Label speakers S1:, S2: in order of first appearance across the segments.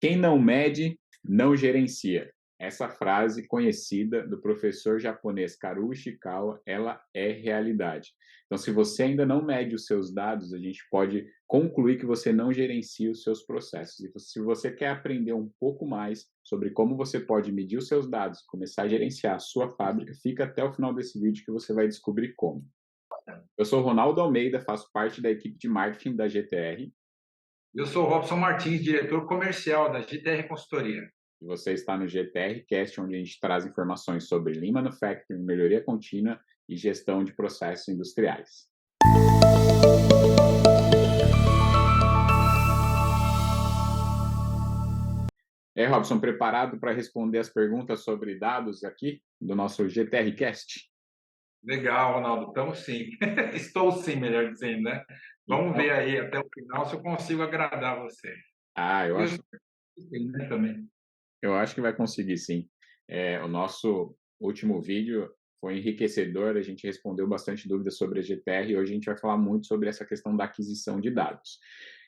S1: Quem não mede, não gerencia. Essa frase conhecida do professor japonês Karuo Ishikawa, ela é realidade. Então, se você ainda não mede os seus dados, a gente pode concluir que você não gerencia os seus processos. E se você quer aprender um pouco mais sobre como você pode medir os seus dados, começar a gerenciar a sua fábrica, fica até o final desse vídeo que você vai descobrir como. Eu sou Ronaldo Almeida, faço parte da equipe de marketing da GTR.
S2: Eu sou o Robson Martins, diretor comercial da GTR Consultoria.
S1: E você está no GTR Cast, onde a gente traz informações sobre Lean Manufacturing, melhoria contínua e gestão de processos industriais. Robson, preparado para responder as perguntas sobre dados aqui do nosso GTR Cast?
S2: Legal, Ronaldo, estamos sim. Estou sim, melhor dizendo, né? Vamos
S1: Então,
S2: ver aí até o final se eu consigo agradar você.
S1: eu
S2: E
S1: acho,
S2: os sim, né, também.
S1: eu acho que vai conseguir sim. O nosso último vídeo foi enriquecedor, a gente respondeu bastante dúvidas sobre a GTR e hoje a gente vai falar muito sobre essa questão da aquisição de dados.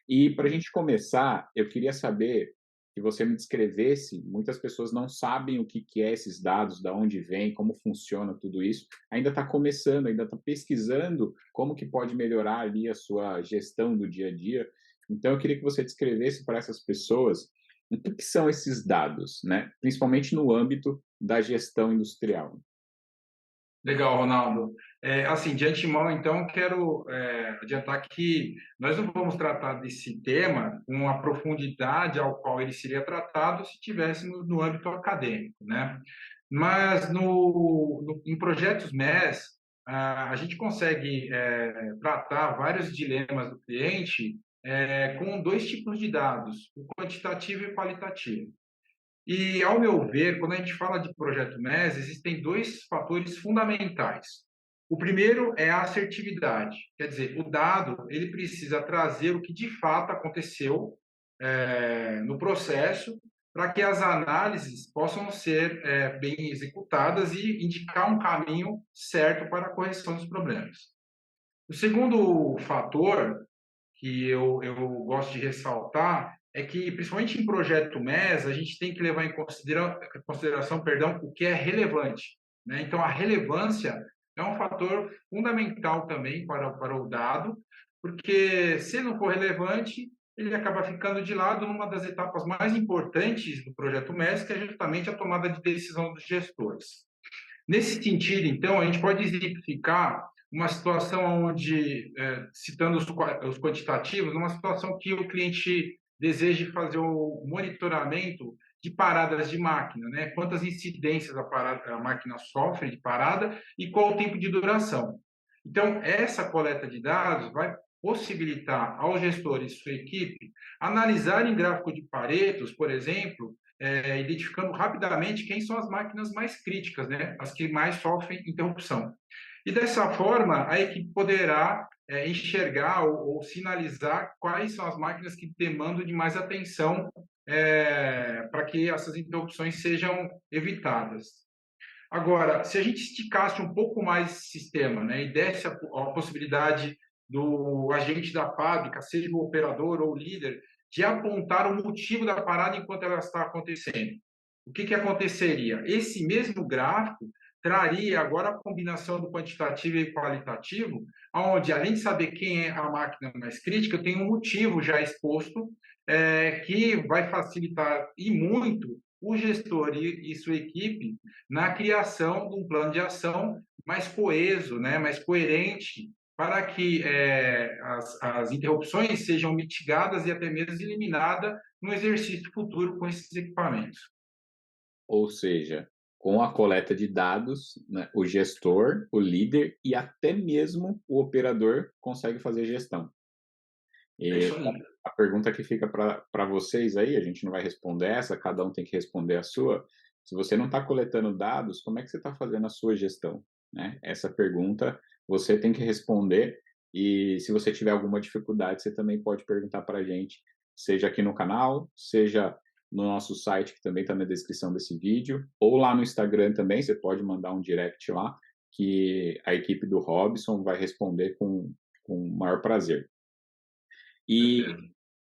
S1: E para a gente começar, eu queria saber que você me descrevesse, muitas pessoas não sabem o que é esses dados, de onde vem, como funciona tudo isso, ainda está começando, ainda está pesquisando como que pode melhorar ali a sua gestão do dia a dia. Então, eu queria que você descrevesse para essas pessoas o que são esses dados, né? Principalmente no âmbito da gestão industrial.
S2: Legal, Ronaldo. Assim, de antemão, então, quero adiantar que nós não vamos tratar desse tema com a profundidade ao qual ele seria tratado se estivéssemos no âmbito acadêmico, né? Mas em projetos MES, a gente consegue tratar vários dilemas do cliente com dois tipos de dados, o quantitativo e o qualitativo. E, ao meu ver, quando a gente fala de projeto MES, existem dois fatores fundamentais. O primeiro é a assertividade, quer dizer, o dado ele precisa trazer o que de fato aconteceu no processo para que as análises possam ser bem executadas e indicar um caminho certo para a correção dos problemas. O segundo fator que eu gosto de ressaltar é que, principalmente em projeto MES, a gente tem que levar em consideração, perdão, o que é relevante, né? Então, a relevância é um fator fundamental também para o dado, porque se não for relevante, ele acaba ficando de lado numa das etapas mais importantes do projeto MES, que é justamente a tomada de decisão dos gestores. Nesse sentido, então, a gente pode exemplificar uma situação onde, citando os quantitativos, uma situação que o cliente deseja fazer o monitoramento de paradas de máquina, né? Quantas incidências a máquina sofre de parada e qual o tempo de duração. Então, essa coleta de dados vai possibilitar ao gestor e sua equipe analisar em gráfico de Paretos, por exemplo, identificando rapidamente quem são as máquinas mais críticas, né? As que mais sofrem interrupção. E dessa forma, a equipe poderá enxergar ou sinalizar quais são as máquinas que demandam de mais atenção para que essas interrupções sejam evitadas. Agora, se a gente esticasse um pouco mais esse sistema, né, e desse a possibilidade do agente da fábrica, seja o operador ou o líder, de apontar o motivo da parada enquanto ela está acontecendo. O que aconteceria? Esse mesmo gráfico traria agora a combinação do quantitativo e qualitativo, onde, além de saber quem é a máquina mais crítica, tem um motivo já exposto que vai facilitar e muito o gestor e sua equipe na criação de um plano de ação mais coeso, né, mais coerente, para que as interrupções sejam mitigadas e até mesmo eliminadas no exercício futuro com esses equipamentos.
S1: Ou seja, com a coleta de dados, né, o gestor, o líder e até mesmo o operador consegue fazer gestão.
S2: É
S1: E
S2: isso aí.
S1: a pergunta que fica para vocês aí, a gente não vai responder essa, cada um tem que responder a sua. Se você não está coletando dados, como é que você está fazendo a sua gestão? Né? Essa pergunta você tem que responder. E se você tiver alguma dificuldade, você também pode perguntar para a gente, seja aqui no canal, seja no nosso site, que também está na descrição desse vídeo, ou lá no Instagram também, você pode mandar um direct lá, que a equipe do Robson vai responder com o maior prazer. E
S2: Certeza.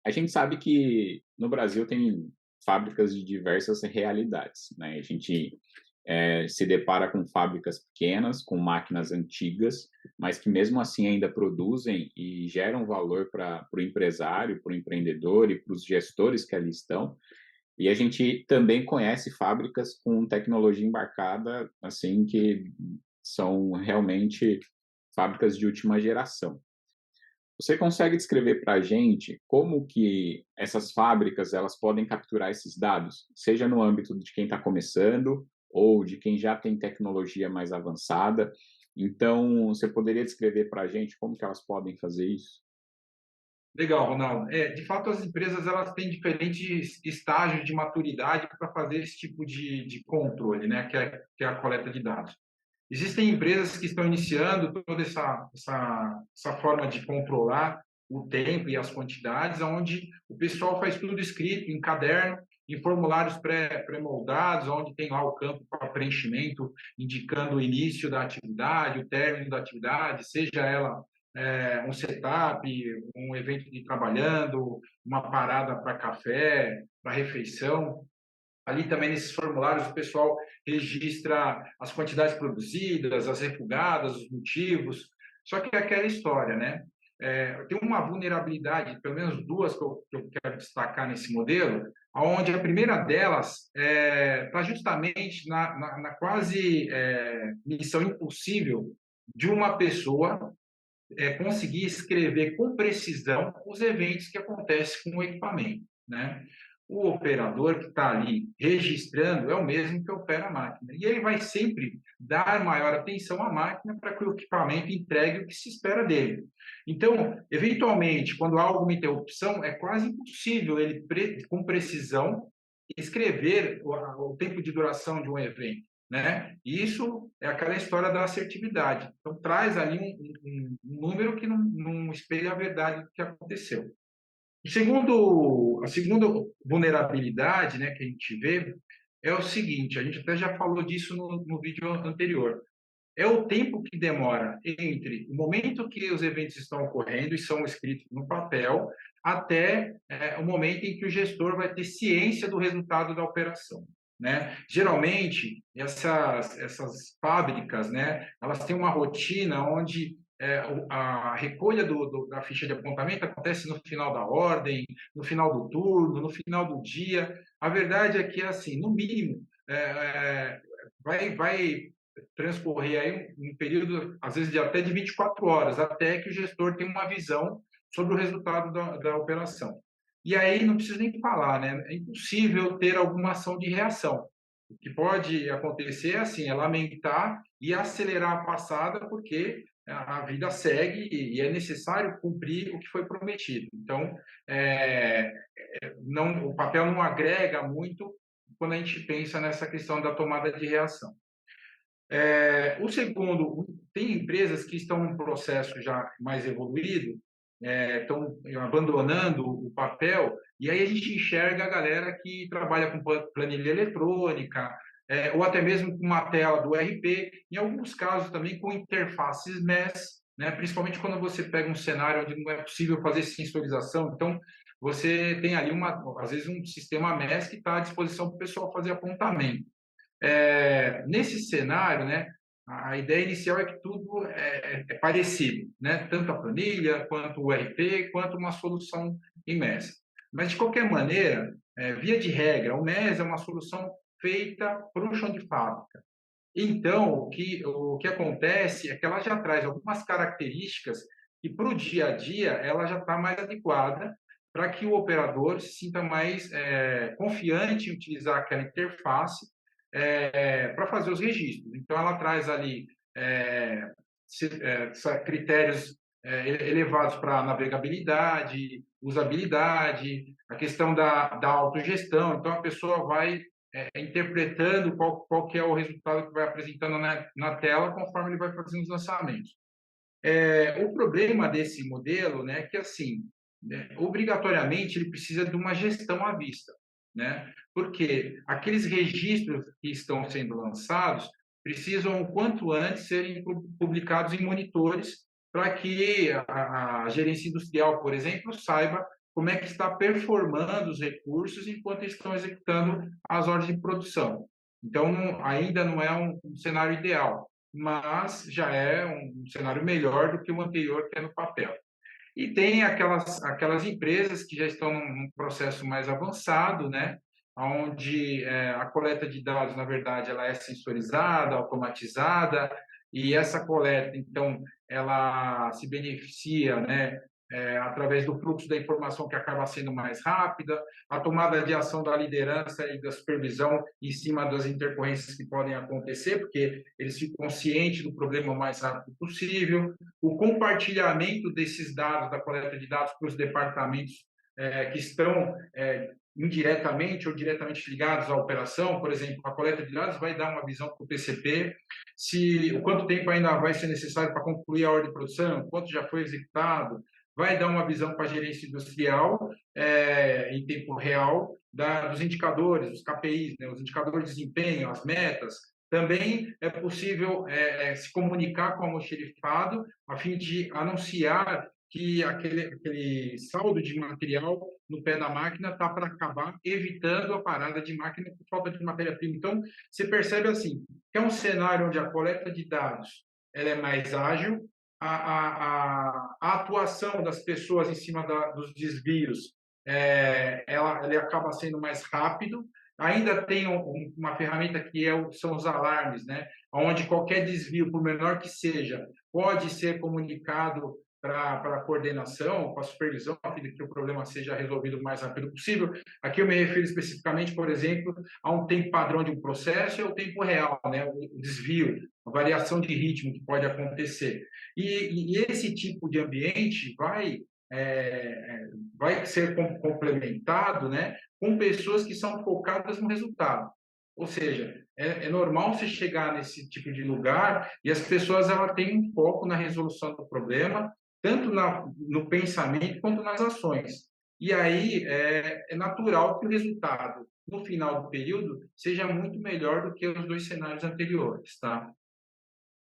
S1: a gente sabe que no Brasil tem fábricas de diversas realidades, né? A gente se depara com fábricas pequenas, com máquinas antigas, mas que mesmo assim ainda produzem e geram valor para o empresário, para o empreendedor e para os gestores que ali estão. E a gente também conhece fábricas com tecnologia embarcada, assim, que são realmente fábricas de última geração. Você consegue descrever para a gente como que essas fábricas elas podem capturar esses dados, seja no âmbito de quem está começando ou de quem já tem tecnologia mais avançada? Então, você poderia descrever para a gente como que elas podem fazer isso?
S2: Legal, Ronaldo. De fato, as empresas elas têm diferentes estágios de maturidade para fazer esse tipo de controle, né, que é a coleta de dados. Existem empresas que estão iniciando toda essa forma de controlar o tempo e as quantidades, onde o pessoal faz tudo escrito em caderno, em formulários pré-moldados, onde tem lá o campo para preenchimento, indicando o início da atividade, o término da atividade, seja ela um setup, um evento de trabalhando, uma parada para café, para refeição. Ali também nesses formulários o pessoal registra as quantidades produzidas, as refugadas, os motivos. Só que é aquela história, né? Tem uma vulnerabilidade, pelo menos duas que eu quero destacar nesse modelo, onde a primeira delas está justamente na quase missão impossível de uma pessoa conseguir escrever com precisão os eventos que acontecem com o equipamento, né? O operador que está ali registrando é o mesmo que opera a máquina. E ele vai sempre dar maior atenção à máquina para que o equipamento entregue o que se espera dele. Então, eventualmente, quando há alguma interrupção, é quase impossível ele, com precisão, escrever o tempo de duração de um evento, né? E isso é aquela história da assertividade. Então, traz ali um número que não espelha a verdade do que aconteceu. A segunda vulnerabilidade, né, que a gente vê é o seguinte, a gente até já falou disso no vídeo anterior, é o tempo que demora entre o momento que os eventos estão ocorrendo e são escritos no papel até o momento em que o gestor vai ter ciência do resultado da operação, né? Geralmente, essas fábricas, né, elas têm uma rotina onde a recolha da ficha de apontamento acontece no final da ordem, no final do turno, no final do dia. A verdade é que, assim, no mínimo, vai transcorrer aí um período, às vezes, de até de 24 horas, até que o gestor tenha uma visão sobre o resultado da operação. E aí não preciso nem falar, né? É impossível ter alguma ação de reação. O que pode acontecer assim, é lamentar e acelerar a passada, porque a vida segue e é necessário cumprir o que foi prometido. Então, o papel não agrega muito quando a gente pensa nessa questão da tomada de reação. O segundo, tem empresas que estão em um processo já mais evoluído, estão abandonando o papel, e aí a gente enxerga a galera que trabalha com planilha eletrônica, ou até mesmo com uma tela do ERP, em alguns casos também com interfaces MES, né? Principalmente quando você pega um cenário onde não é possível fazer sensorização, então você tem ali, às vezes, um sistema MES que está à disposição para o pessoal fazer apontamento. Nesse cenário, né, a ideia inicial é que tudo é parecido, né? Tanto a planilha, quanto o RP, quanto uma solução em MES. Mas, de qualquer maneira, via de regra, o MES é uma solução feita para o chão de fábrica. Então, o que acontece é que ela já traz algumas características e, para o dia a dia, ela já está mais adequada para que o operador se sinta mais confiante em utilizar aquela interface para fazer os registros. Então, ela traz ali critérios elevados para navegabilidade, usabilidade, a questão da autogestão. Então, a pessoa vai interpretando qual que é o resultado que vai apresentando na tela conforme ele vai fazendo os lançamentos. O problema desse modelo, né, é que, assim, obrigatoriamente ele precisa de uma gestão à vista, né? Porque aqueles registros que estão sendo lançados precisam, o quanto antes, serem publicados em monitores para que a gerência industrial, por exemplo, saiba como é que está performando os recursos enquanto eles estão executando as ordens de produção. Então, ainda não é um cenário ideal, mas já é um cenário melhor do que o anterior, que é no papel. E tem aquelas empresas que já estão num processo mais avançado, né? Onde a coleta de dados, na verdade, ela é sensorizada, automatizada, e essa coleta, então, ela se beneficia, né? Através do fluxo da informação que acaba sendo mais rápida, a tomada de ação da liderança e da supervisão em cima das intercorrências que podem acontecer, porque eles ficam cientes do problema o mais rápido possível, o compartilhamento desses dados, da coleta de dados para os departamentos que estão indiretamente ou diretamente ligados à operação. Por exemplo, a coleta de dados vai dar uma visão para o PCP, o quanto tempo ainda vai ser necessário para concluir a ordem de produção, quanto já foi executado, vai dar uma visão para a gerência industrial em tempo real dos indicadores, os KPIs, né, os indicadores de desempenho, as metas. Também é possível se comunicar com o almoxerifado a fim de anunciar que aquele saldo de material no pé da máquina está para acabar, evitando a parada de máquina por falta de matéria-prima. Então, você percebe assim, que é um cenário onde a coleta de dados ela é mais ágil, a atuação das pessoas em cima dos desvios ele acaba sendo mais rápido. Ainda tem uma ferramenta que são os alarmes, né? Onde qualquer desvio, por menor que seja, pode ser comunicado para a coordenação, para a supervisão, a fim de que o problema seja resolvido o mais rápido possível. Aqui eu me refiro especificamente, por exemplo, a um tempo padrão de um processo e ao tempo real, né? O desvio, a variação de ritmo que pode acontecer. E esse tipo de ambiente vai ser complementado, né, com pessoas que são focadas no resultado. Ou seja, é normal você chegar nesse tipo de lugar e as pessoas têm um foco na resolução do problema, tanto no pensamento quanto nas ações. E aí é natural que o resultado, no final do período, seja muito melhor do que os dois cenários anteriores, tá?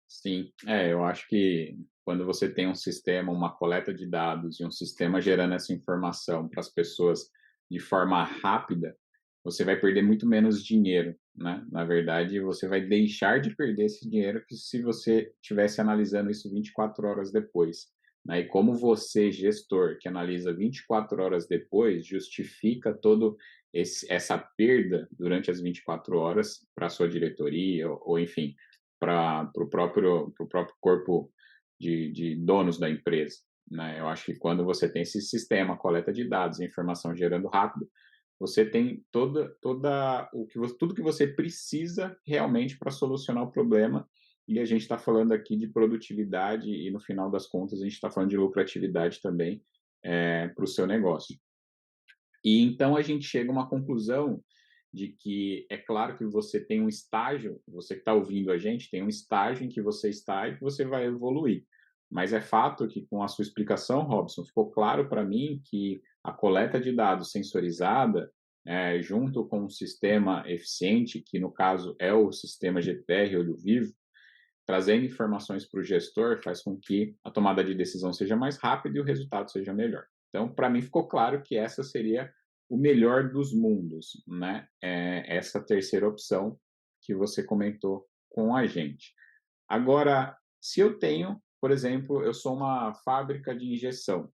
S1: Sim, eu acho que quando você tem um sistema, uma coleta de dados e um sistema gerando essa informação para as pessoas de forma rápida, você vai perder muito menos dinheiro, né? Na verdade, você vai deixar de perder esse dinheiro que se você estivesse analisando isso 24 horas depois, né? E como você, gestor, que analisa 24 horas depois, justifica todo essa perda durante as 24 horas para a sua diretoria ou enfim, para o próprio corpo de donos da empresa, né? Eu acho que quando você tem esse sistema, coleta de dados, informação gerando rápido, você tem tudo que você precisa realmente para solucionar o problema. E a gente está falando aqui de produtividade e no final das contas a gente está falando de lucratividade também para o seu negócio. E então a gente chega a uma conclusão de que é claro que você tem um estágio, você que está ouvindo a gente, tem um estágio em que você está e que você vai evoluir. Mas é fato que com a sua explicação, Robson, ficou claro para mim que a coleta de dados sensorizada, junto com um sistema eficiente, que no caso é o sistema GTR Olho Vivo, trazendo informações para o gestor, faz com que a tomada de decisão seja mais rápida e o resultado seja melhor. Então, para mim, ficou claro que essa seria o melhor dos mundos, né? Essa terceira opção que você comentou com a gente. Agora, se eu tenho, por exemplo, eu sou uma fábrica de injeção,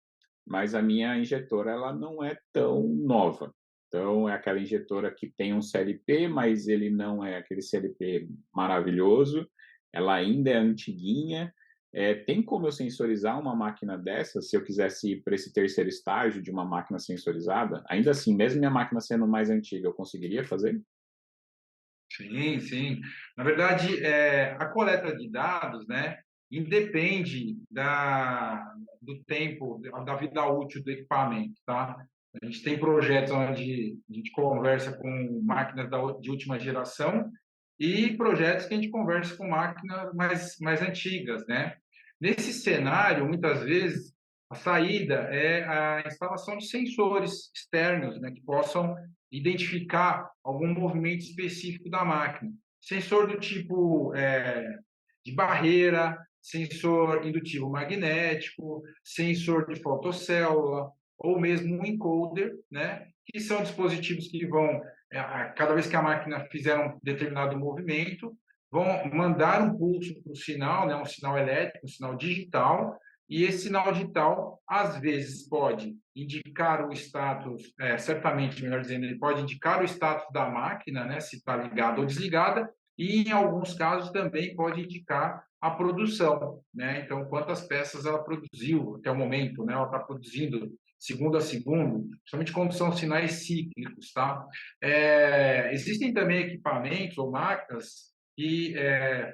S1: mas a minha injetora ela não é tão nova. Então, é aquela injetora que tem um CLP, mas ele não é aquele CLP maravilhoso, ela ainda é antiguinha. Tem como eu sensorizar uma máquina dessa, se eu quisesse ir para esse terceiro estágio de uma máquina sensorizada? Ainda assim, mesmo minha máquina sendo mais antiga, eu conseguiria fazer?
S2: Sim, sim. Na verdade, a coleta de dados, né, independe do tempo, da vida útil do equipamento, tá? A gente tem projetos onde a gente conversa com máquinas de última geração e projetos que a gente conversa com máquinas mais antigas, né? Nesse cenário, muitas vezes, a saída é a instalação de sensores externos, né, que possam identificar algum movimento específico da máquina. Sensor do tipo de barreira, sensor indutivo magnético, sensor de fotocélula, ou mesmo um encoder, né, que são dispositivos que vão, cada vez que a máquina fizer um determinado movimento, vão mandar um pulso para o sinal, né, um sinal elétrico, um sinal digital, e esse sinal digital, às vezes, pode indicar o status, certamente, melhor dizendo, ele pode indicar o status da máquina, né, se está ligada ou desligada, e, em alguns casos, também pode indicar a produção, né? Então, quantas peças ela produziu até o momento, né? Ela está produzindo segundo a segundo, principalmente quando são sinais cíclicos, tá? Existem também equipamentos ou máquinas que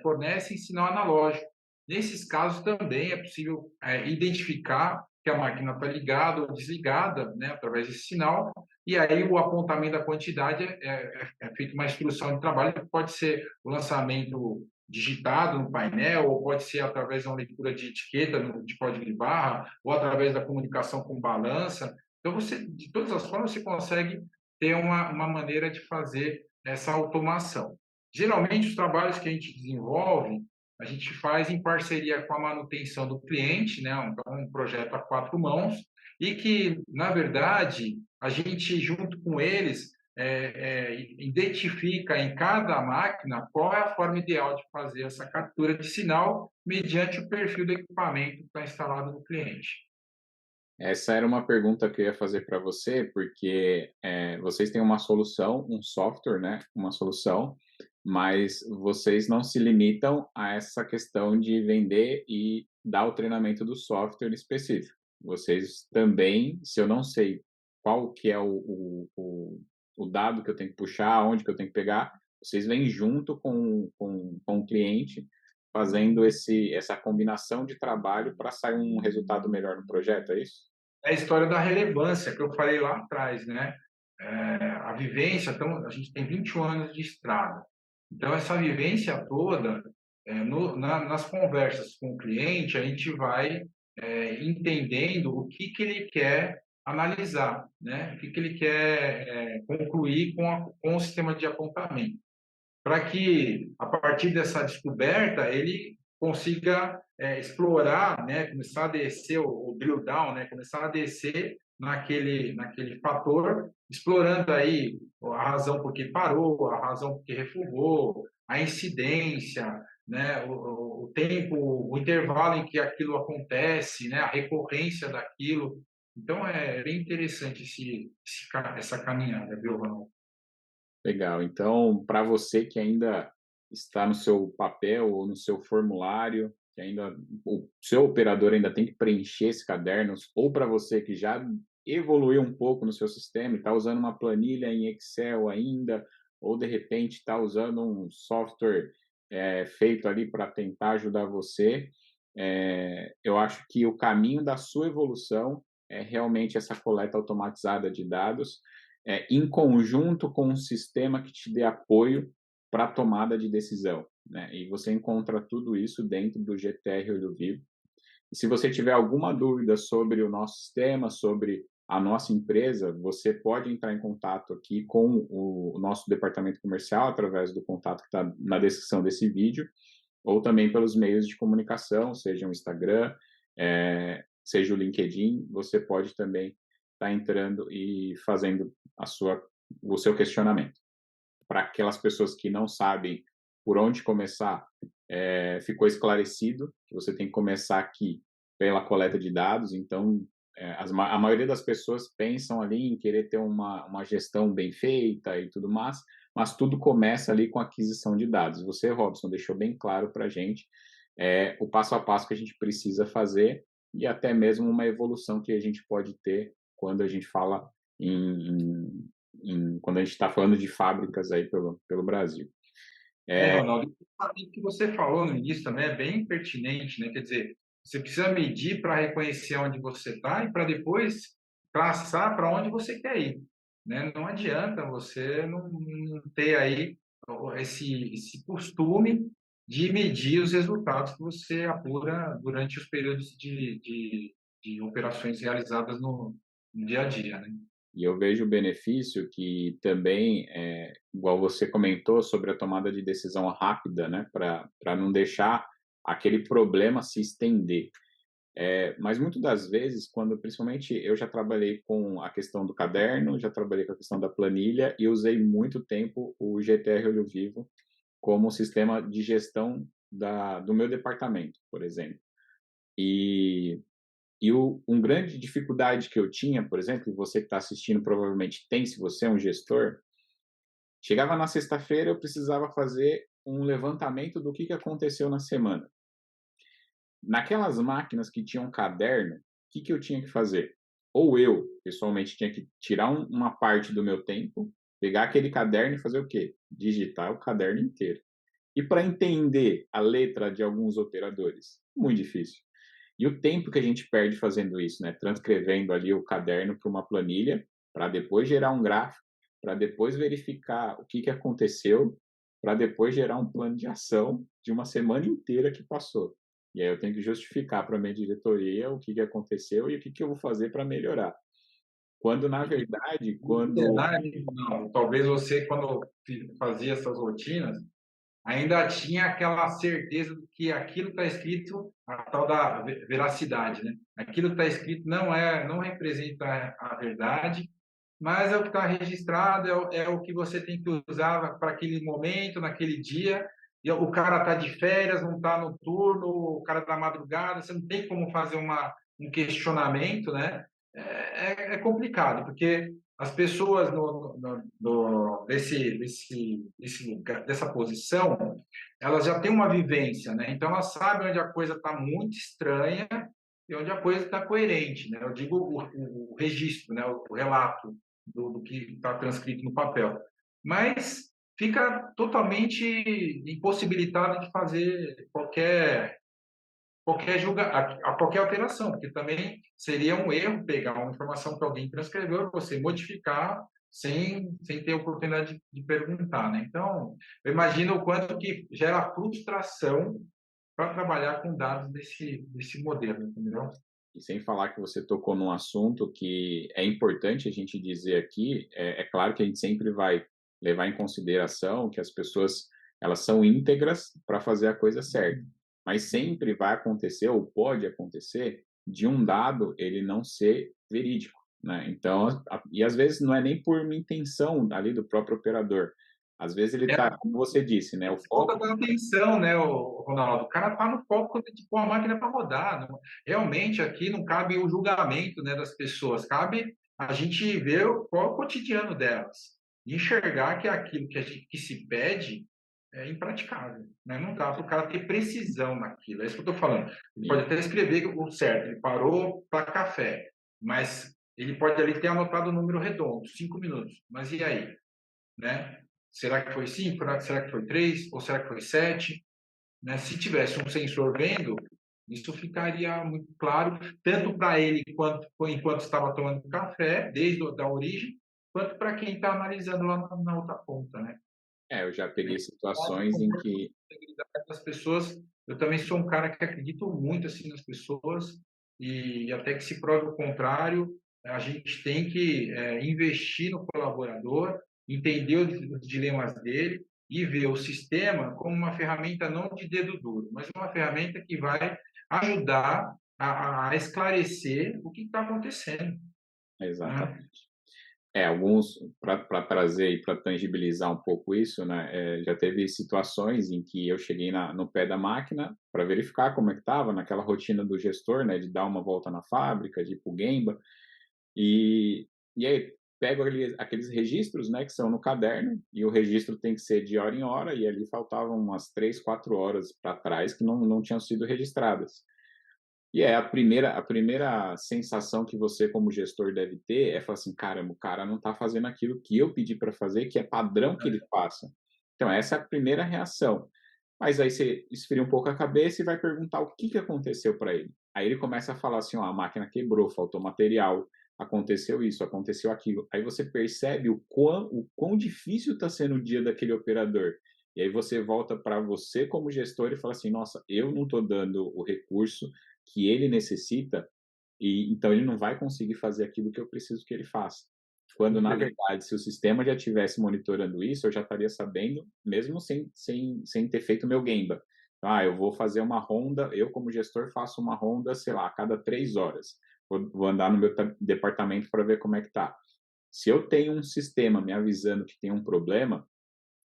S2: fornecem sinal analógico. Nesses casos também é possível identificar que a máquina está ligada ou desligada, né, através desse sinal, e aí o apontamento da quantidade é feita uma instrução de trabalho, que pode ser o lançamento digitado no painel, ou pode ser através de uma leitura de etiqueta de código de barra, ou através da comunicação com balança. Então, você, de todas as formas, você consegue ter uma maneira de fazer essa automação. Geralmente, os trabalhos que a gente desenvolve, a gente faz em parceria com a manutenção do cliente, né? Então, um projeto a quatro mãos, e que, na verdade, a gente, junto com eles, identifica em cada máquina qual é a forma ideal de fazer essa captura de sinal mediante o perfil do equipamento que está instalado no cliente.
S1: Essa era uma pergunta que eu ia fazer para você, porque vocês têm uma solução, um software, né? Uma solução, mas vocês não se limitam a essa questão de vender e dar o treinamento do software específico. Vocês também, se eu não sei qual que é o dado que eu tenho que puxar, onde que eu tenho que pegar, vocês vêm junto com o cliente fazendo essa combinação de trabalho para sair um resultado melhor no projeto, é isso?
S2: É a história da relevância que eu falei lá atrás, né? A vivência, então, a gente tem 21 anos de estrada. Então, essa vivência toda, nas conversas com o cliente, a gente vai entendendo o que ele quer analisar, né? O que ele quer concluir com o sistema de apontamento, para que, a partir dessa descoberta, ele consiga explorar, né, começar a descer o drill down, né, começar a descer naquele fator, explorando aí a razão por que parou, a razão por que refugou, a incidência, né, o tempo, o intervalo em que aquilo acontece, né, a recorrência daquilo. Então, é bem interessante essa caminhada, viu, Ronaldo?
S1: Legal. Então, para você que ainda está no seu papel ou no seu formulário, que ainda o seu operador ainda tem que preencher esse caderno, ou para você que já evoluiu um pouco no seu sistema e está usando uma planilha em Excel ainda, ou de repente está usando um software feito ali para tentar ajudar você, eu acho que o caminho da sua evolução é realmente essa coleta automatizada de dados em conjunto com um sistema que te dê apoio para a tomada de decisão, né? E você encontra tudo isso dentro do GTR Olho Vivo. E se você tiver alguma dúvida sobre o nosso sistema, sobre a nossa empresa, você pode entrar em contato aqui com o nosso departamento comercial através do contato que está na descrição desse vídeo, ou também pelos meios de comunicação, seja o Instagram, seja o LinkedIn, você pode também estar entrando e fazendo o seu questionamento. Para aquelas pessoas que não sabem por onde começar, ficou esclarecido que você tem que começar aqui pela coleta de dados, então a maioria das pessoas pensam ali em querer ter uma gestão bem feita e tudo mais, mas tudo começa ali com a aquisição de dados. Você, Robson, deixou bem claro para a gente o passo a passo que a gente precisa fazer e até mesmo uma evolução que a gente pode ter quando a gente fala quando a gente está falando de fábricas aí pelo Brasil.
S2: Ronaldo, o que você falou no início também é bem pertinente, né? Quer dizer, você precisa medir para reconhecer onde você está e para depois traçar para onde você quer ir, né? Não adianta você não ter aí esse costume de medir os resultados que você apura durante os períodos de operações realizadas no dia a dia, né?
S1: E eu vejo o benefício que também, igual você comentou sobre a tomada de decisão rápida, né, para não deixar aquele problema se estender. Mas muitas das vezes, quando principalmente eu já trabalhei com a questão do caderno, já trabalhei com a questão da planilha e usei muito tempo o GTR Olho Vivo como sistema de gestão do meu departamento, por exemplo. E, um grande dificuldade que eu tinha, por exemplo, e você que está assistindo provavelmente tem, se você é um gestor, chegava na sexta-feira, eu precisava fazer um levantamento do que aconteceu na semana. Naquelas máquinas que tinham caderno, o que eu tinha que fazer? Ou eu, pessoalmente, tinha que tirar uma parte do meu tempo, pegar aquele caderno e fazer o quê? Digitar o caderno inteiro. E para entender a letra de alguns operadores, muito difícil. E o tempo que a gente perde fazendo isso, né? Transcrevendo ali o caderno para uma planilha, para depois gerar um gráfico, para depois verificar o que aconteceu, para depois gerar um plano de ação de uma semana inteira que passou. E aí eu tenho que justificar para a minha diretoria o que aconteceu e o que eu vou fazer para melhorar. Quando, na verdade, quando...
S2: Verdade, não. Talvez você, quando fazia essas rotinas, ainda tinha aquela certeza de que aquilo está escrito, a tal da veracidade, né? Aquilo que está escrito não representa a verdade, mas é o que está registrado, é o que você tem que usar para aquele momento, naquele dia. E o cara está de férias, não está no turno, o cara está madrugada, você não tem como fazer um questionamento, né? É complicado, porque as pessoas desse lugar, dessa posição, elas já têm uma vivência, né? Então elas sabem onde a coisa está muito estranha e onde a coisa está coerente, né? Eu digo o registro, né? O relato do que está transcrito no papel. Mas fica totalmente impossibilitado de fazer qualquer alteração, porque também seria um erro pegar uma informação que alguém transcreveu e você modificar sem ter oportunidade de perguntar, né? Então, eu imagino o quanto que gera frustração para trabalhar com dados desse modelo, entendeu?
S1: E sem falar que você tocou num assunto que é importante a gente dizer aqui, é claro que a gente sempre vai levar em consideração que as pessoas elas são íntegras para fazer a coisa certa, mas sempre vai acontecer ou pode acontecer de um dado ele não ser verídico, né? Então, e às vezes não é nem por uma intenção ali do próprio operador, às vezes ele
S2: É
S1: está, como você disse, né? O
S2: falta
S1: foco...
S2: da atenção, né, Ronaldo? O cara está no foco de pôr a máquina para rodar. Realmente, aqui não cabe o julgamento, né, das pessoas, cabe a gente ver qual é o cotidiano delas e enxergar que aquilo que se pede é impraticável. Né? Não dá para o cara ter precisão naquilo. É isso que eu estou falando. Ele pode até escrever o certo, ele parou para café, mas ele pode ali ter anotado o número redondo, 5 minutos. Mas e aí? Né? Será que foi 5? Será que foi 3? Ou será que foi 7? Né? Se tivesse um sensor vendo, isso ficaria muito claro, tanto para ele enquanto estava tomando café, desde a origem, quanto para quem está analisando lá na outra ponta. Né?
S1: Eu já peguei
S2: A
S1: situações em que...
S2: integridade das pessoas, eu também sou um cara que acredito muito assim nas pessoas e até que se prove o contrário, a gente tem que investir no colaborador, entender os dilemas dele e ver o sistema como uma ferramenta não de dedo duro, mas uma ferramenta que vai ajudar a esclarecer o que está acontecendo. Né?
S1: Exatamente. Alguns, para trazer e para tangibilizar um pouco isso, né, já teve situações em que eu cheguei no pé da máquina para verificar como é que estava, naquela rotina do gestor, né, de dar uma volta na fábrica, de ir para o Gemba, e aí pego aqueles registros, né, que são no caderno, e o registro tem que ser de hora em hora, e ali faltavam umas 3, 4 horas para trás que não tinham sido registradas. E a primeira sensação que você, como gestor, deve ter é falar assim: caramba, o cara não está fazendo aquilo que eu pedi para fazer, que é padrão que ele faça. Então, essa é a primeira reação. Mas aí você esfria um pouco a cabeça e vai perguntar o que aconteceu para ele. Aí ele começa a falar assim: ó, a máquina quebrou, faltou material, aconteceu isso, aconteceu aquilo. Aí você percebe o quão difícil está sendo o dia daquele operador. E aí você volta para você como gestor e fala assim: nossa, eu não estou dando o recurso que ele necessita, e então ele não vai conseguir fazer aquilo que eu preciso que ele faça. Quando, na verdade, se o sistema já estivesse monitorando isso, eu já estaria sabendo, mesmo sem ter feito o meu Gemba. Então, eu vou fazer uma ronda, eu como gestor faço uma ronda, sei lá, a cada 3 horas. Vou andar no meu departamento para ver como é que tá. Se eu tenho um sistema me avisando que tem um problema,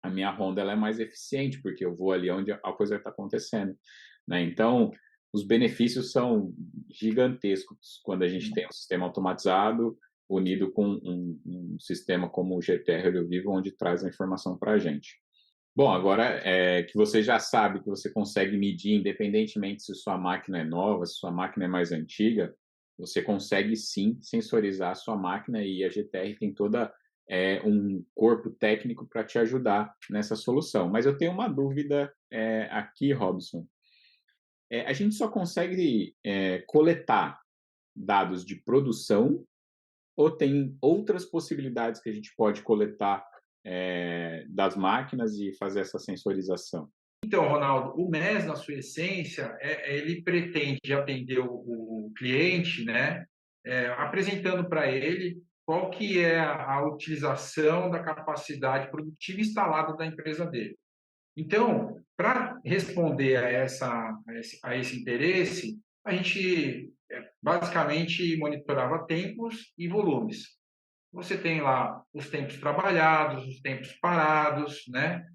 S1: a minha ronda ela é mais eficiente, porque eu vou ali onde a coisa está acontecendo, né? Então, os benefícios são gigantescos quando a gente tem um sistema automatizado unido com um sistema como o GTR Olho Vivo, onde traz a informação para a gente. Bom, agora que você já sabe que você consegue medir, independentemente se sua máquina é nova, se sua máquina é mais antiga, você consegue sim sensorizar a sua máquina e a GTR tem toda um corpo técnico para te ajudar nessa solução. Mas eu tenho uma dúvida aqui, Robson. A gente só consegue coletar dados de produção ou tem outras possibilidades que a gente pode coletar das máquinas e fazer essa sensorização?
S2: Então, Ronaldo, o MES, na sua essência, ele pretende atender o cliente, né, apresentando para ele qual que é a utilização da capacidade produtiva instalada da empresa dele. Então, para responder a esse interesse, a gente basicamente monitorava tempos e volumes. Você tem lá os tempos trabalhados, os tempos parados, né?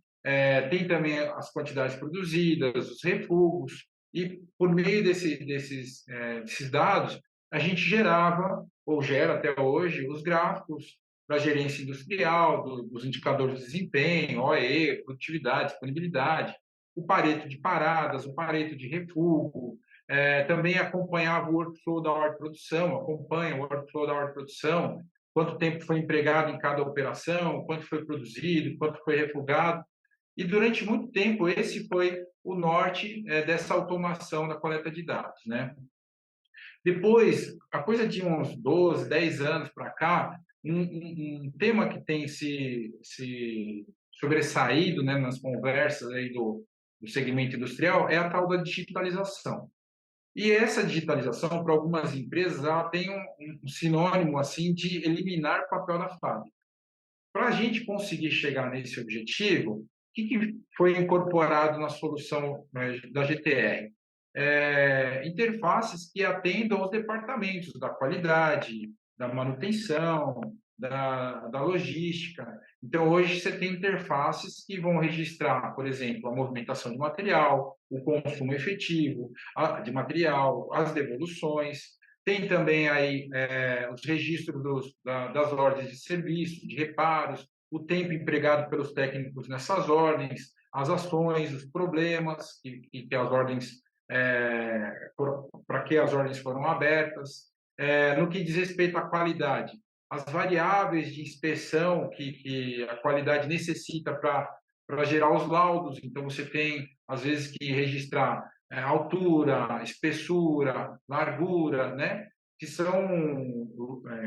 S2: Tem também as quantidades produzidas, os refugos, e por meio desses dados, a gente gerava, ou gera até hoje, os gráficos para a gerência industrial, dos indicadores de desempenho, OE, produtividade, disponibilidade, o pareto de paradas, o pareto de refugo, também acompanhava o workflow da ordem de produção, acompanha o workflow da ordem de produção, quanto tempo foi empregado em cada operação, quanto foi produzido, quanto foi refugado. E durante muito tempo esse foi o norte dessa automação da coleta de dados, né? Depois, a coisa de uns 12, 10 anos para cá, um tema que tem se sobressaído, né, nas conversas aí do segmento industrial é a tal da digitalização. E essa digitalização, para algumas empresas, ela tem um sinônimo assim de eliminar o papel da fábrica. Para a gente conseguir chegar nesse objetivo, o que foi incorporado na solução da GTR? Interfaces que atendam aos departamentos da qualidade, da manutenção, da logística. Então, hoje você tem interfaces que vão registrar, por exemplo, a movimentação de material, o consumo efetivo de material, as devoluções. Tem também aí os registros das ordens de serviço, de reparos, o tempo empregado pelos técnicos nessas ordens, as ações, os problemas que as ordens para que as ordens foram abertas. No que diz respeito à qualidade, as variáveis de inspeção que a qualidade necessita para gerar os laudos. Então, você tem, às vezes, que registrar altura, espessura, largura, né? Que são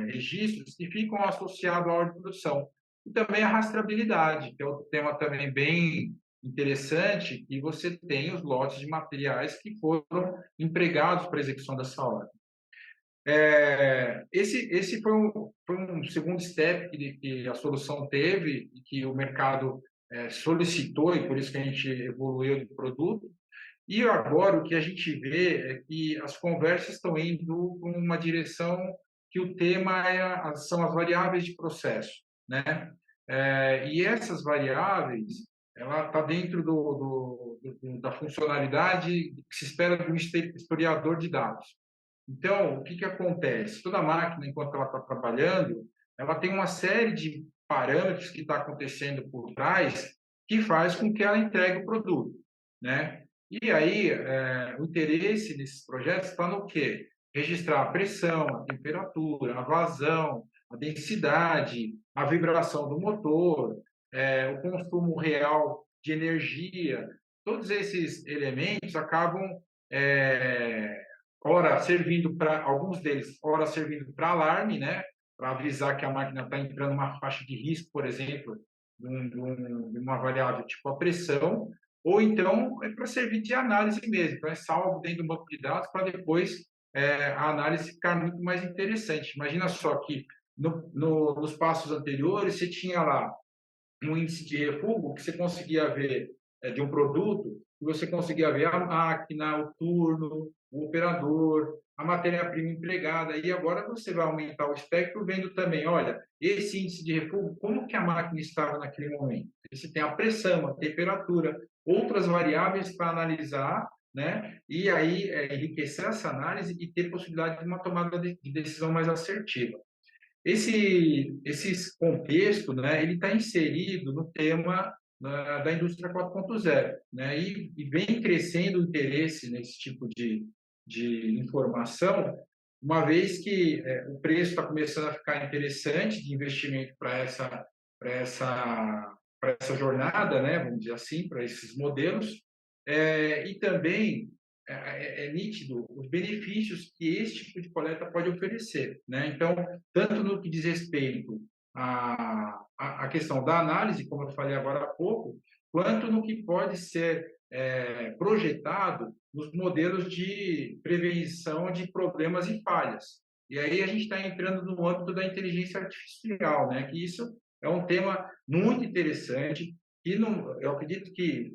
S2: registros que ficam associados à ordem de produção. E também a rastreabilidade, que é outro tema também bem interessante, que você tem os lotes de materiais que foram empregados para a execução dessa ordem. Esse foi um segundo step que a solução teve e que o mercado solicitou, e por isso que a gente evoluiu do produto. E agora o que a gente vê é que as conversas estão indo para uma direção que o tema são as variáveis de processo, né? E essas variáveis, ela está dentro da funcionalidade que se espera de um historiador de dados. Então, o que acontece? Toda máquina, enquanto ela está trabalhando, ela tem uma série de parâmetros que está acontecendo por trás que faz com que ela entregue o produto, né? E aí, o interesse nesses projetos está no quê? Registrar a pressão, a temperatura, a vazão, a densidade, a vibração do motor, o consumo real de energia. Todos esses elementos acabam ora servindo para alguns deles, ora servindo para alarme, né, para avisar que a máquina está entrando numa faixa de risco, por exemplo, de uma variável tipo a pressão, ou então é para servir de análise mesmo, então é salvo dentro do banco de dados para depois a análise ficar muito mais interessante. Imagina só que nos passos anteriores você tinha lá um índice de refúgio que você conseguia ver de um produto e você conseguia ver a máquina, o turno, o operador, a matéria-prima empregada, e agora você vai aumentar o espectro vendo também, olha, esse índice de refúgio, como que a máquina estava naquele momento? Você tem a pressão, a temperatura, outras variáveis para analisar, né? E aí enriquecer essa análise e ter possibilidade de uma tomada de decisão mais assertiva. Esse contexto, né, ele está inserido no tema da indústria 4.0, né, e vem crescendo o interesse nesse tipo de informação, uma vez que o preço está começando a ficar interessante de investimento para essa, para essa jornada, né, vamos dizer assim, para esses modelos, e também é nítido os benefícios que esse tipo de coleta pode oferecer, né? Então, tanto no que diz respeito à questão da análise, como eu falei agora há pouco, quanto no que pode ser projetado nos modelos de prevenção de problemas e falhas. E aí a gente está entrando no âmbito da inteligência artificial, né? Que isso é um tema muito interessante, e eu acredito que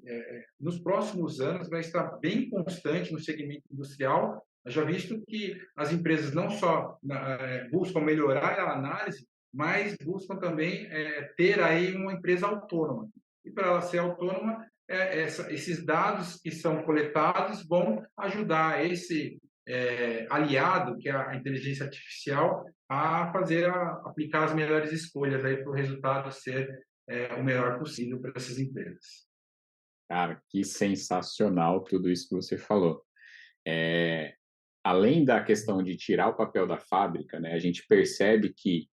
S2: nos próximos anos vai estar bem constante no segmento industrial, já visto que as empresas não só buscam melhorar a análise, mas buscam também ter aí uma empresa autônoma. E para ela ser autônoma, esses dados que são coletados vão ajudar esse aliado, que é a inteligência artificial, a aplicar as melhores escolhas aí para o resultado ser o melhor possível para essas empresas.
S1: Cara, que sensacional tudo isso que você falou. É, além da questão de tirar o papel da fábrica, né, a gente percebe que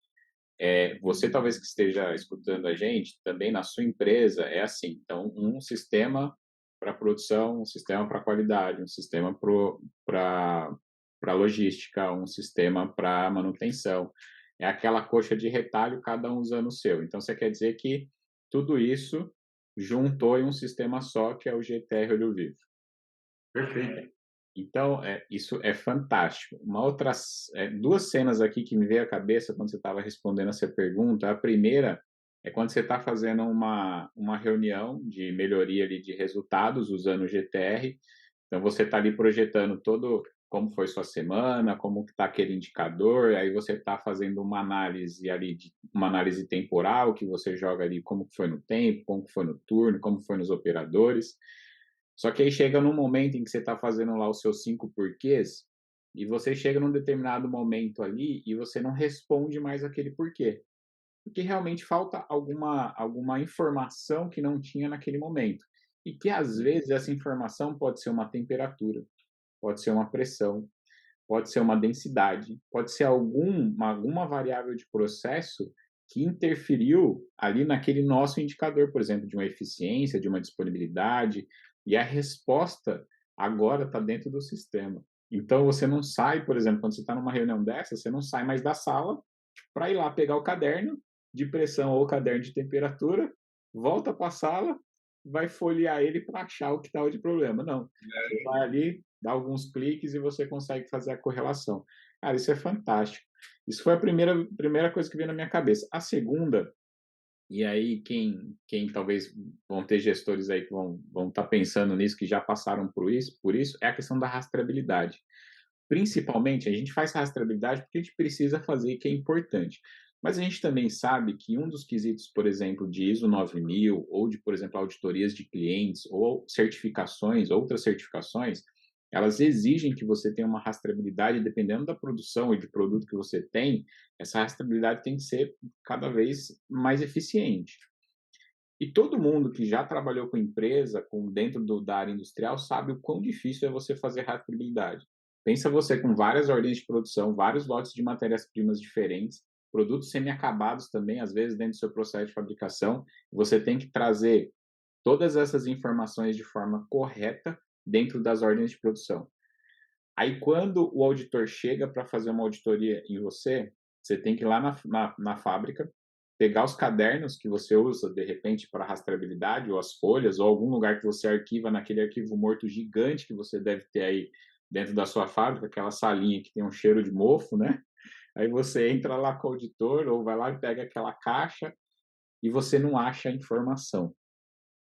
S1: você talvez que esteja escutando a gente, também na sua empresa é assim. Então, um sistema para produção, um sistema para qualidade, um sistema para logística, um sistema para manutenção. É aquela coxa de retalho, cada um usando o seu. Então, você quer dizer que tudo isso juntou em um sistema só, que é o GTR Olho Vivo.
S2: Perfeito.
S1: Então, isso é fantástico. Duas cenas aqui que me veio à cabeça quando você estava respondendo essa pergunta. A primeira é quando você está fazendo uma reunião de melhoria ali de resultados usando o GTR. Então, você está ali projetando todo como foi sua semana, como está aquele indicador, aí você está fazendo uma análise ali, uma análise temporal, que você joga ali como foi no tempo, como foi no turno, como foi nos operadores. Só que aí chega num momento em que você está fazendo lá os seus 5 porquês, e você chega num determinado momento ali e você não responde mais aquele porquê. Porque realmente falta alguma informação que não tinha naquele momento. E que às vezes essa informação pode ser uma temperatura, pode ser uma pressão, pode ser uma densidade, pode ser alguma variável de processo que interferiu ali naquele nosso indicador, por exemplo, de uma eficiência, de uma disponibilidade, e a resposta agora está dentro do sistema. Então você não sai, por exemplo, quando você está numa reunião dessa, você não sai mais da sala para ir lá pegar o caderno de pressão ou o caderno de temperatura, volta para a sala, vai folhear ele para achar o que está de problema. Não. Você vai ali, dá alguns cliques e você consegue fazer a correlação. Cara, isso é fantástico. Isso foi a primeira coisa que veio na minha cabeça. A segunda, e aí quem talvez vão ter gestores aí que vão estar pensando nisso, que já passaram por isso, é a questão da rastreabilidade. Principalmente, a gente faz rastreabilidade porque a gente precisa fazer, que é importante. Mas a gente também sabe que um dos quesitos, por exemplo, de ISO 9000, ou de, por exemplo, auditorias de clientes, ou certificações, outras certificações, elas exigem que você tenha uma rastreabilidade, dependendo da produção e de produto que você tem, essa rastreabilidade tem que ser cada vez mais eficiente. E todo mundo que já trabalhou com empresa, dentro da área industrial, sabe o quão difícil é você fazer rastreabilidade. Pensa você com várias ordens de produção, vários lotes de matérias-primas diferentes, produtos semi-acabados também, às vezes, dentro do seu processo de fabricação. Você tem que trazer todas essas informações de forma correta dentro das ordens de produção. Aí, quando o auditor chega para fazer uma auditoria em você, você tem que ir lá na fábrica, pegar os cadernos que você usa, de repente, para rastreabilidade, ou as folhas, ou algum lugar que você arquiva naquele arquivo morto gigante que você deve ter aí dentro da sua fábrica, aquela salinha que tem um cheiro de mofo, né? Aí você entra lá com o auditor, ou vai lá e pega aquela caixa, e você não acha a informação.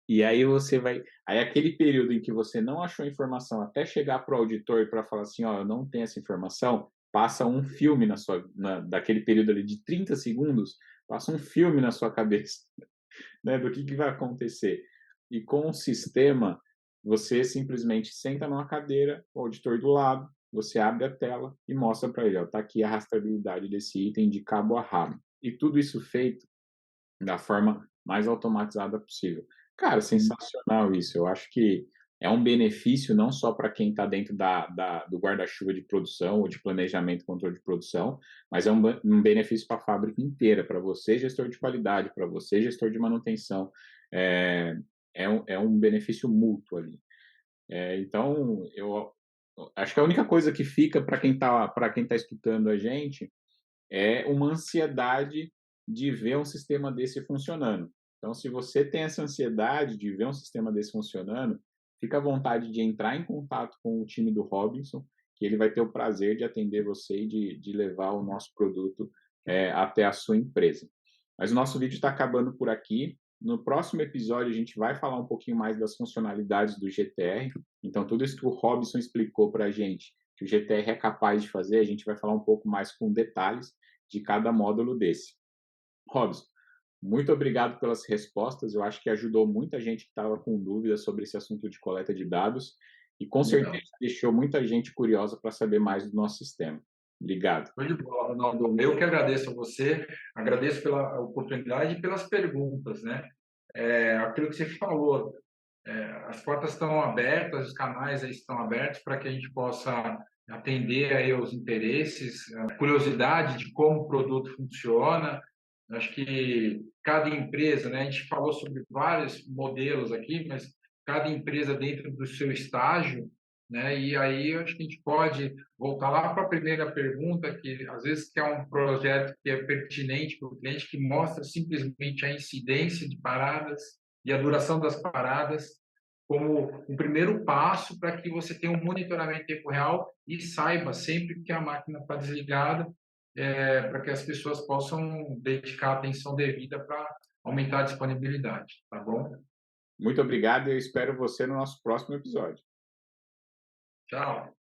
S1: E aí você vai aí aquele período em que você não achou informação até chegar para o auditor e para falar assim: "Ó, eu não tenho essa informação", passa um filme na sua na daquele período ali de 30 segundos, passa um filme na sua cabeça, né, do que vai acontecer. E com o sistema, você simplesmente senta numa cadeira, o auditor do lado, você abre a tela e mostra para ele: "Ó, tá aqui a rastreabilidade desse item de cabo a rabo". E tudo isso feito da forma mais automatizada possível. Cara, sensacional isso. Eu acho que é um benefício não só para quem está dentro do guarda-chuva de produção ou de planejamento e controle de produção, mas é um benefício para a fábrica inteira, para você, gestor de qualidade, para você, gestor de manutenção. É, é um benefício mútuo ali. Então, eu acho que a única coisa que fica para quem tá escutando a gente é uma ansiedade de ver um sistema desse funcionando. Então, se você tem essa ansiedade de ver um sistema desse funcionando, fica à vontade de entrar em contato com o time do Robinson, que ele vai ter o prazer de atender você e de levar o nosso produto até a sua empresa. Mas o nosso vídeo está acabando por aqui. No próximo episódio, a gente vai falar um pouquinho mais das funcionalidades do GTR. Então, tudo isso que o Robinson explicou para a gente, que o GTR é capaz de fazer, a gente vai falar um pouco mais com detalhes de cada módulo desse. Robson, muito obrigado pelas respostas. Eu acho que ajudou muita gente que estava com dúvidas sobre esse assunto de coleta de dados e com certeza
S2: Legal.
S1: deixou muita gente curiosa para saber mais do nosso sistema. Obrigado.
S2: Show de bola, Ronaldo. Eu que agradeço a você, agradeço pela oportunidade e pelas perguntas, né? Aquilo que você falou, as portas estão abertas, os canais aí estão abertos para que a gente possa atender aí os interesses, a curiosidade de como o produto funciona. Acho que cada empresa, né? A gente falou sobre vários modelos aqui, mas cada empresa dentro do seu estágio, né? E aí eu acho que a gente pode voltar lá para a primeira pergunta, que às vezes que é um projeto que é pertinente para o cliente, que mostra simplesmente a incidência de paradas e a duração das paradas como um primeiro passo para que você tenha um monitoramento em tempo real e saiba sempre que a máquina está desligada, para que as pessoas possam dedicar atenção devida para aumentar a disponibilidade, tá bom?
S1: Muito obrigado e eu espero você no nosso próximo episódio.
S2: Tchau.